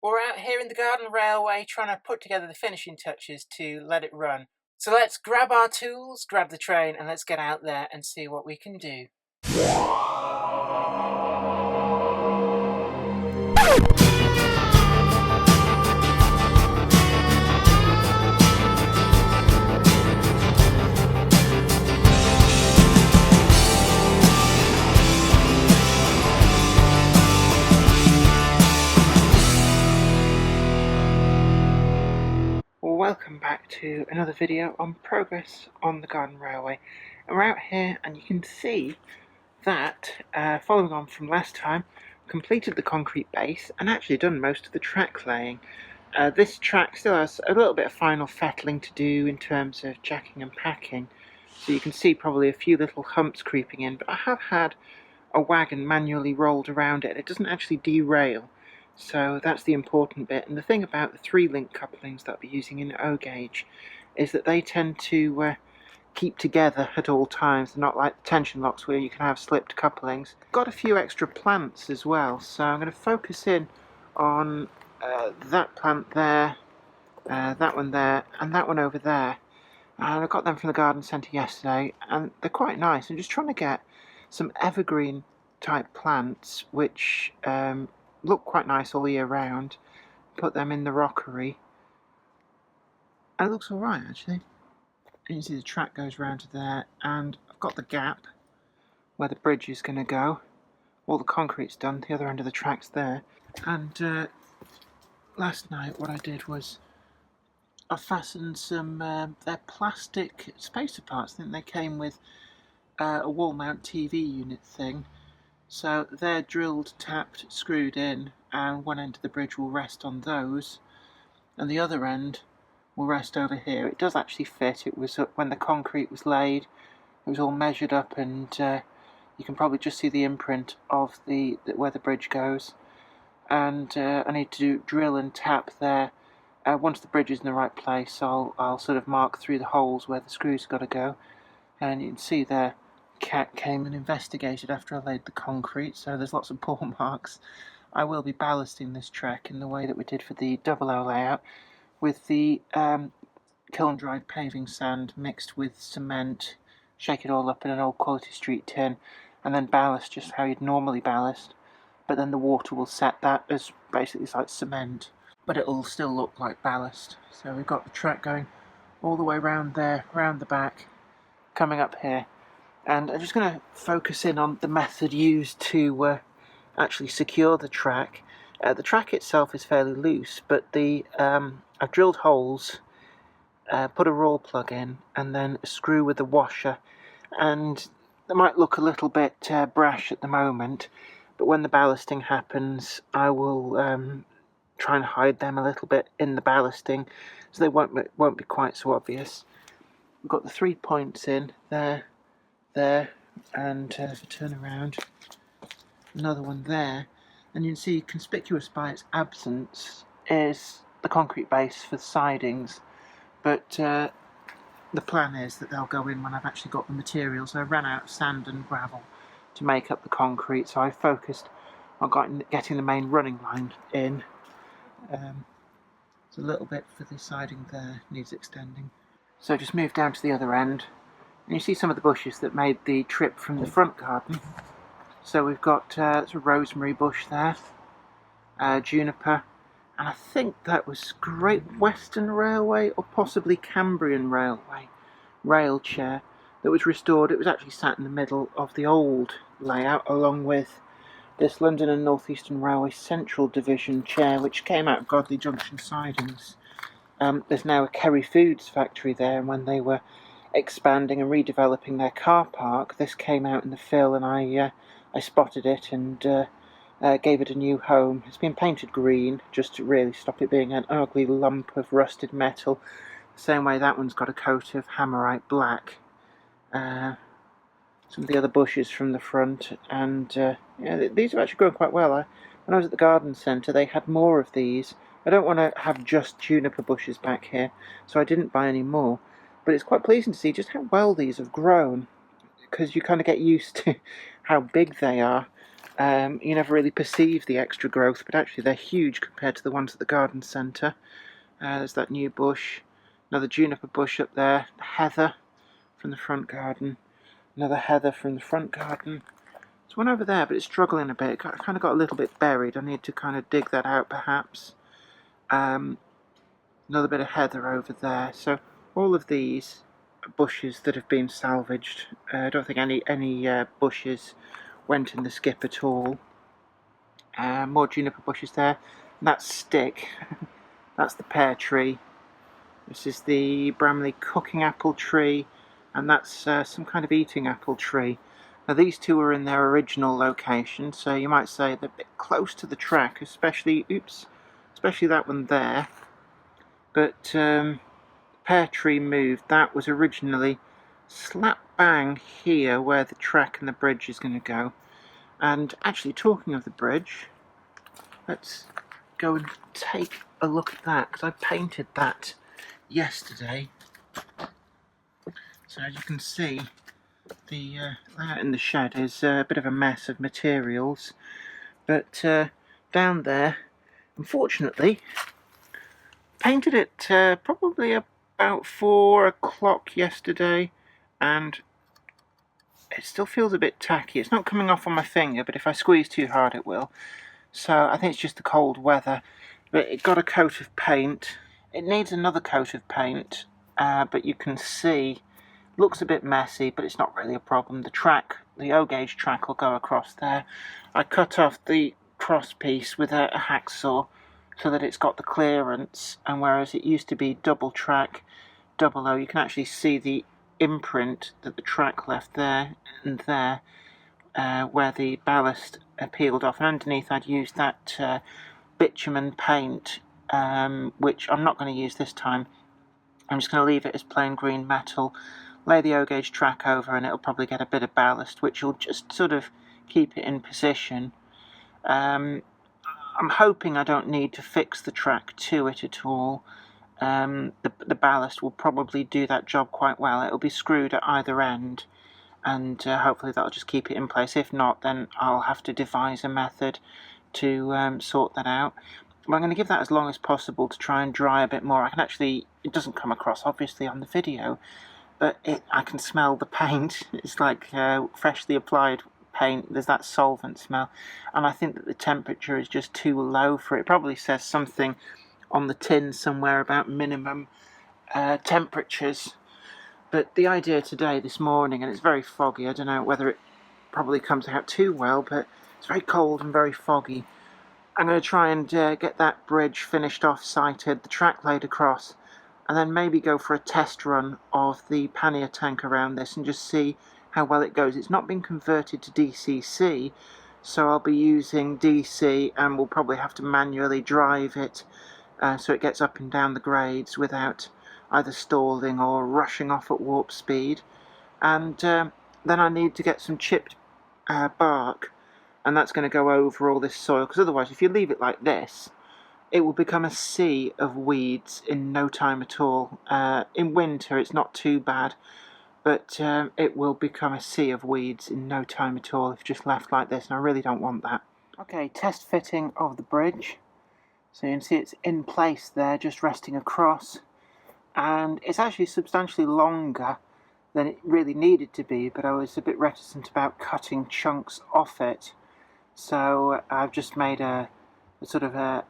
We're out here in the garden railway trying to put together the finishing touches to let it run. So let's grab our tools, grab the train, and let's get out there and see what we can do. Welcome back to another video on progress on the garden railway. And we're out here and you can see that, following on from last time, completed the concrete base and actually done most of the track laying. This track still has a little bit of final fettling to do in terms of jacking and packing, so you can see probably a few little humps creeping in, but I have had a wagon manually rolled around it. It doesn't actually derail. So that's the important bit. And the thing about the 3-link couplings that I'll be using in O-gauge is that they tend to keep together at all times. They're not like the tension locks where you can have slipped couplings. Got a few extra plants as well, so I'm going to focus in on that plant there, that one there, and that one over there. And I got them from the garden centre yesterday, and they're quite nice. I'm just trying to get some evergreen type plants which look quite nice all year round. Put them in the rockery and it looks alright actually. And you see the track goes round to there, and I've got the gap where the bridge is going to go. All the concrete's done, the other end of the track's there. And last night what I did was I fastened some their plastic spacer parts. I think they came with a wall mount TV unit thing. So they're drilled, tapped, screwed in, and one end of the bridge will rest on those, and the other end will rest over here. It does actually fit. It was when the concrete was laid, it was all measured up, and you can probably just see the imprint of where the bridge goes. And I need to drill and tap there. Once the bridge is in the right place, I'll sort of mark through the holes where the screws got to go, and you can see there. Cat came and investigated after I laid the concrete, so there's lots of paw marks. I will be ballasting this track in the way that we did for the double O layout, with the kiln dried paving sand mixed with cement, shake it all up in an old Quality Street tin, and then ballast just how you'd normally ballast, but then the water will set that as basically it's like cement, but it'll still look like ballast. So we've got the track going all the way round there, round the back, coming up here. And I'm just going to focus in on the method used to actually secure the track. The track itself is fairly loose, but I've drilled holes, put a raw plug in, and then a screw with a washer. And they might look a little bit brash at the moment, but when the ballasting happens, I will try and hide them a little bit in the ballasting, so they won't be quite so obvious. We've got the 3 points in there. And if I turn around, another one there, and you can see conspicuous by its absence is the concrete base for the sidings, but the plan is that they'll go in when I've actually got the materials. I ran out of sand and gravel to make up the concrete, so I focused on getting the main running line in. It's a little bit for the siding there, needs extending. So just move down to the other end. And you see some of the bushes that made the trip from the front garden. So we've got a rosemary bush there, juniper, and I think that was Great Western Railway or possibly Cambrian Railway rail chair that was restored. It was actually sat in the middle of the old layout along with this London and North Eastern Railway Central Division chair, which came out of Godley Junction sidings. There's now a Kerry Foods factory there, and when they were expanding and redeveloping their car park, this came out in the fill, and I spotted it and gave it a new home. It's been painted green just to really stop it being an ugly lump of rusted metal, the same way that one's got a coat of hammerite black. Some of the other bushes from the front, and yeah, these have actually grown quite well. When I was at the garden centre, they had more of these. I don't want to have just juniper bushes back here, so I didn't buy any more. But it's quite pleasing to see just how well these have grown, because you kind of get used to how big they are. You never really perceive the extra growth, but actually they're huge compared to the ones at the garden centre. There's that new bush, another juniper bush up there, heather from the front garden, another heather from the front garden. There's one over there, but it's struggling a bit. It kind of got a little bit buried. I need to kind of dig that out, perhaps. Another bit of heather over there. So all of these are bushes that have been salvaged. I don't think any bushes went in the skip at all. More juniper bushes there. And that's stick. That's the pear tree. This is the Bramley cooking apple tree, and that's some kind of eating apple tree. Now these two are in their original location, so you might say they're a bit close to the track, especially that one there. But pear tree moved. That was originally slap bang here where the track and the bridge is going to go. And actually, talking of the bridge, let's go and take a look at that, because I painted that yesterday. So as you can see, the that in the shed is a bit of a mess of materials, but down there, unfortunately, painted it probably about 4 o'clock yesterday, and it still feels a bit tacky. It's not coming off on my finger, but if I squeeze too hard it will. So I think it's just the cold weather, but it got a coat of paint. It needs another coat of paint, but you can see, looks a bit messy, but it's not really a problem. The track, the O-gauge track will go across there. I cut off the cross piece with a hacksaw so that it's got the clearance, and whereas it used to be double track, double O, you can actually see the imprint that the track left there and there, where the ballast peeled off, and underneath I'd used that bitumen paint, which I'm not going to use this time. I'm just going to leave it as plain green metal, lay the O-gauge track over, and it'll probably get a bit of ballast, which will just sort of keep it in position. I'm hoping I don't need to fix the track to it at all. The ballast will probably do that job quite well. It'll be screwed at either end, and hopefully that'll just keep it in place. If not, then I'll have to devise a method to sort that out. But I'm going to give that as long as possible to try and dry a bit more. I can actually, it doesn't come across obviously on the video, but I can smell the paint. It's like freshly applied paint. There's that solvent smell, and I think that the temperature is just too low for it. It probably says something on the tin somewhere about minimum temperatures. But the idea today, this morning, and it's very foggy, I don't know whether it probably comes out too well, but it's very cold and very foggy. I'm going to try and get that bridge finished off, sighted, the track laid across, and then maybe go for a test run of the pannier tank around this and just see how well it goes. It's not been converted to DCC, so I'll be using DC, and we'll probably have to manually drive it so it gets up and down the grades without either stalling or rushing off at warp speed. And then I need to get some chipped bark, and that's going to go over all this soil, because otherwise if you leave it like this, it will become a sea of weeds in no time at all. In winter it's not too bad, but it will become a sea of weeds in no time at all if just left like this, and I really don't want that. Okay, test fitting of the bridge. So you can see it's in place there, just resting across, and it's actually substantially longer than it really needed to be, but I was a bit reticent about cutting chunks off it, so I've just made a sort of a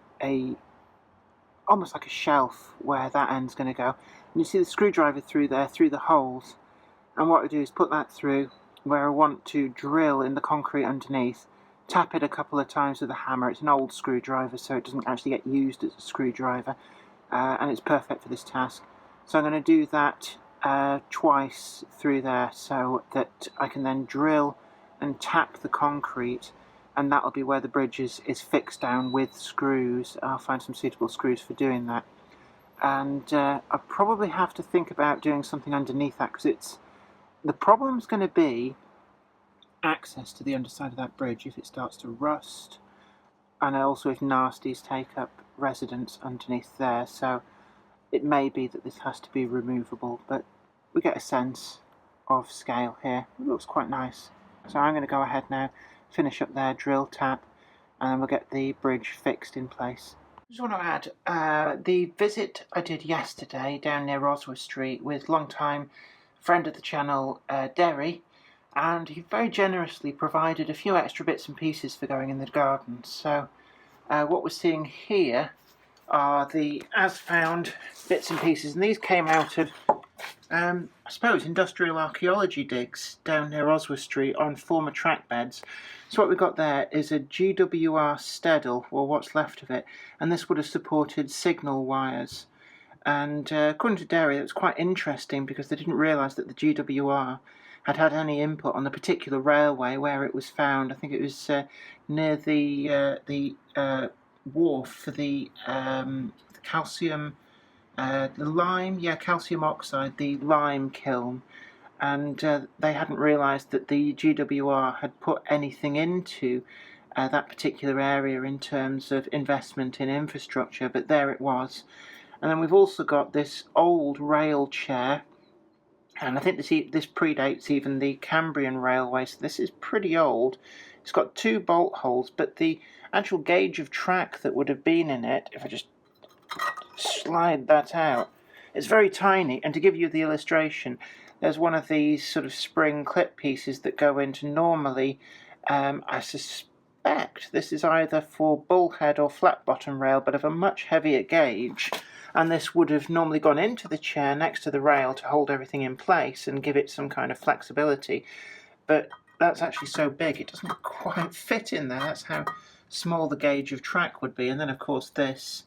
almost like a shelf where that end's going to go. And you see the screwdriver through there, through the holes, and what I do is put that through where I want to drill in the concrete underneath, tap it a couple of times with a hammer. It's an old screwdriver, so it doesn't actually get used as a screwdriver, and it's perfect for this task. So I'm going to do that twice through there, so that I can then drill and tap the concrete, and that'll be where the bridge is fixed down with screws. I'll find some suitable screws for doing that. And I probably have to think about doing something underneath that, because the problem's going to be access to the underside of that bridge if it starts to rust, and also if nasties take up residence underneath there. So it may be that this has to be removable, but we get a sense of scale here. It looks quite nice. So I'm going to go ahead now finish up their drill tap, and then we'll get the bridge fixed in place. I just want to add the visit I did yesterday down near Rosworth Street with long-time friend of the channel, Derry, and he very generously provided a few extra bits and pieces for going in the garden. So what we're seeing here are the as-found bits and pieces, and these came out of I suppose industrial archaeology digs down near Rosworth Street on former track beds. So what we've got there is a GWR steddle, or what's left of it, and this would have supported signal wires. And according to Derry, it's quite interesting because they didn't realise that the GWR had any input on the particular railway where it was found. I think it was near the wharf for the calcium. Calcium oxide, the lime kiln, and they hadn't realised that the GWR had put anything into that particular area in terms of investment in infrastructure, but there it was. And then we've also got this old rail chair, and I think this predates even the Cambrian railway, so this is pretty old. It's got 2 bolt holes, but the actual gauge of track that would have been in it, if I just slide that out, it's very tiny. And to give you the illustration, there's one of these sort of spring clip pieces that go into normally, I suspect this is either for bullhead or flat bottom rail, but of a much heavier gauge, and this would have normally gone into the chair next to the rail to hold everything in place and give it some kind of flexibility, but that's actually so big it doesn't quite fit in there. That's how small the gauge of track would be. And then of course this,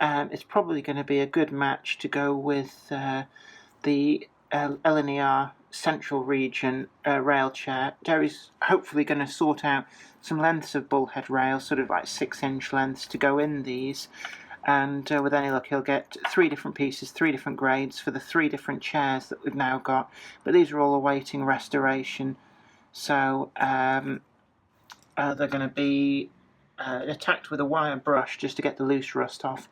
it's probably going to be a good match to go with the LNER Central Region rail chair. Derry's hopefully going to sort out some lengths of bullhead rail, sort of like 6-inch lengths, to go in these. And with any luck he'll get 3 different pieces, 3 different grades for the 3 different chairs that we've now got. But these are all awaiting restoration. So they're going to be attacked with a wire brush just to get the loose rust off,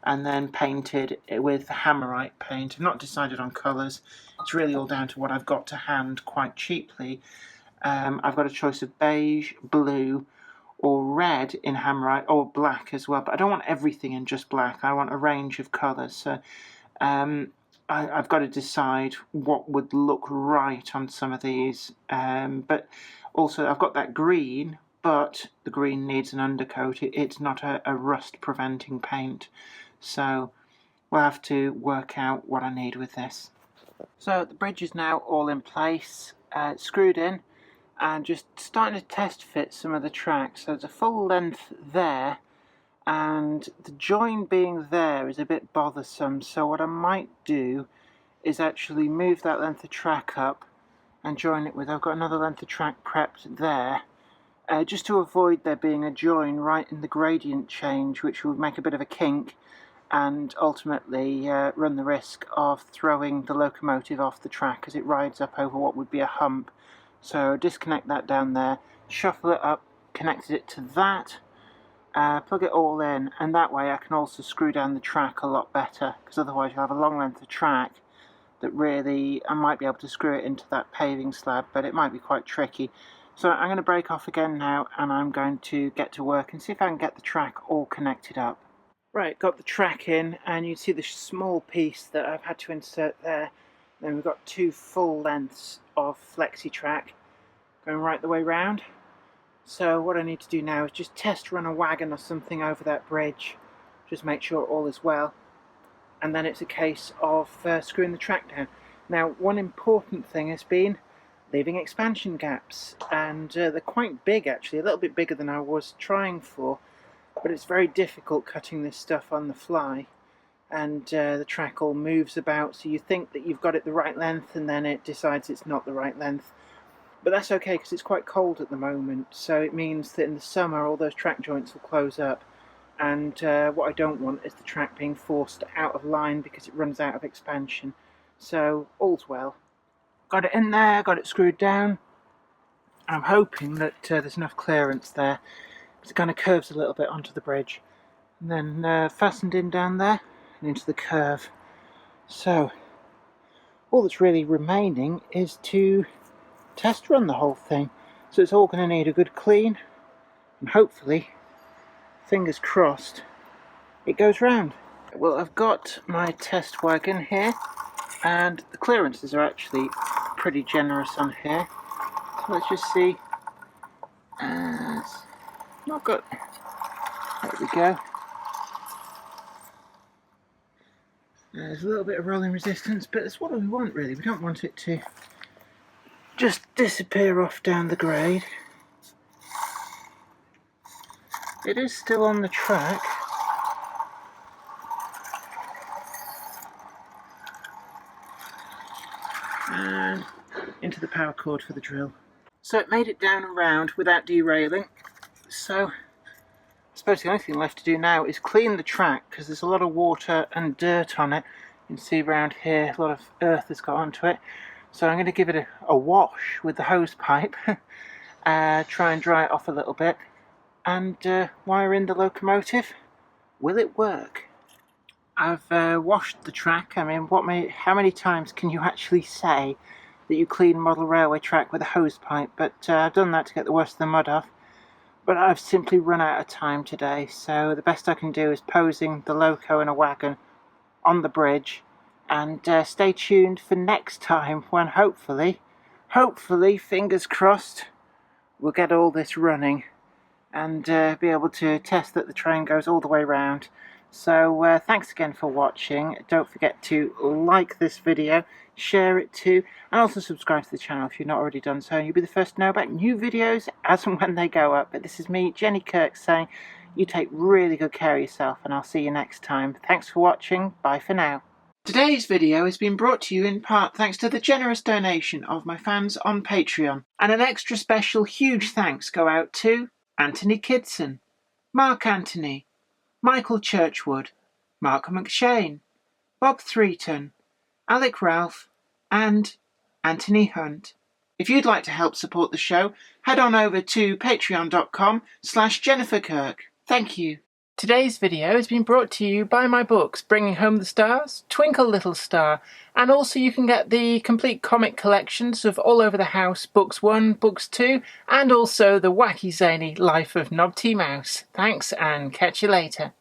and then painted with hammerite paint. I've not decided on colours. It's really all down to what I've got to hand quite cheaply. I've got a choice of beige, blue, or red in hammerite, or black as well, but I don't want everything in just black. I want a range of colours. So I've got to decide what would look right on some of these. But also I've got that green, but the green needs an undercoat. It's not a rust-preventing paint. So we'll have to work out what I need with this. So the bridge is now all in place, screwed in, and just starting to test fit some of the tracks. So there's a full length there, and the join being there is a bit bothersome. So what I might do is actually move that length of track up and join it with, I've got another length of track prepped there, just to avoid there being a join right in the gradient change, which would make a bit of a kink and ultimately run the risk of throwing the locomotive off the track as it rides up over what would be a hump. So disconnect that down there, shuffle it up, connected it to that, plug it all in, and that way I can also screw down the track a lot better, because otherwise you'll have a long length of track that really, I might be able to screw it into that paving slab, but it might be quite tricky. So I'm going to break off again now, and I'm going to get to work and see if I can get the track all connected up. Right, got the track in, and you can see the small piece that I've had to insert there. Then we've got 2 full lengths of flexi track going right the way round. So what I need to do now is just test run a wagon or something over that bridge, just make sure all is well, and then it's a case of screwing the track down. Now, one important thing has been leaving expansion gaps, and they're quite big actually, a little bit bigger than I was trying for, but it's very difficult cutting this stuff on the fly, and the track all moves about, so you think that you've got it the right length and then it decides it's not the right length. But that's okay because it's quite cold at the moment, so it means that in the summer all those track joints will close up, and what I don't want is the track being forced out of line because it runs out of expansion. So all's well. Got it in there, got it screwed down. I'm hoping that there's enough clearance there, because it kind of curves a little bit onto the bridge, and then fastened in down there and into the curve. So all that's really remaining is to test run the whole thing. So it's all going to need a good clean, and hopefully, fingers crossed, it goes round. Well, I've got my test wagon here, and the clearances are actually pretty generous on here. So let's just see. Not got. There we go. There's a little bit of rolling resistance, but that's what we want really. We don't want it to just disappear off down the grade. It is still on the track. And into the power cord for the drill. So it made it down and round without derailing. So I suppose the only thing left to do now is clean the track, because there's a lot of water and dirt on it. You can see around here a lot of earth has got onto it. So I'm going to give it a wash with the hose pipe, try and dry it off a little bit, and wire in the locomotive. Will it work? I've washed the track. I mean, how many times can you actually say that you clean model railway track with a hose pipe? But I've done that to get the worst of the mud off. But I've simply run out of time today, so the best I can do is posing the loco in a wagon on the bridge, and stay tuned for next time when hopefully, fingers crossed, we'll get all this running and be able to test that the train goes all the way round. So thanks again for watching. Don't forget to like this video, share it too, and also subscribe to the channel if you've not already done so. You'll be the first to know about new videos as and when they go up. But this is me, Jenny Kirk, saying you take really good care of yourself, and I'll see you next time. Thanks for watching. Bye for now. Today's video has been brought to you in part thanks to the generous donation of my fans on Patreon. And an extra special huge thanks go out to Anthony Kidson, Mark Anthony, Michael Churchwood, Mark McShane, Bob Threeton, Alec Ralph, and Anthony Hunt. If you'd like to help support the show, head on over to patreon.com/Jennifer Kirk. Thank you. Today's video has been brought to you by my books, Bringing Home the Stars, Twinkle Little Star, and also you can get the complete comic collections of All Over the House, Books 1, Books 2, and also the wacky zany Life of Knobty Mouse. Thanks, and catch you later.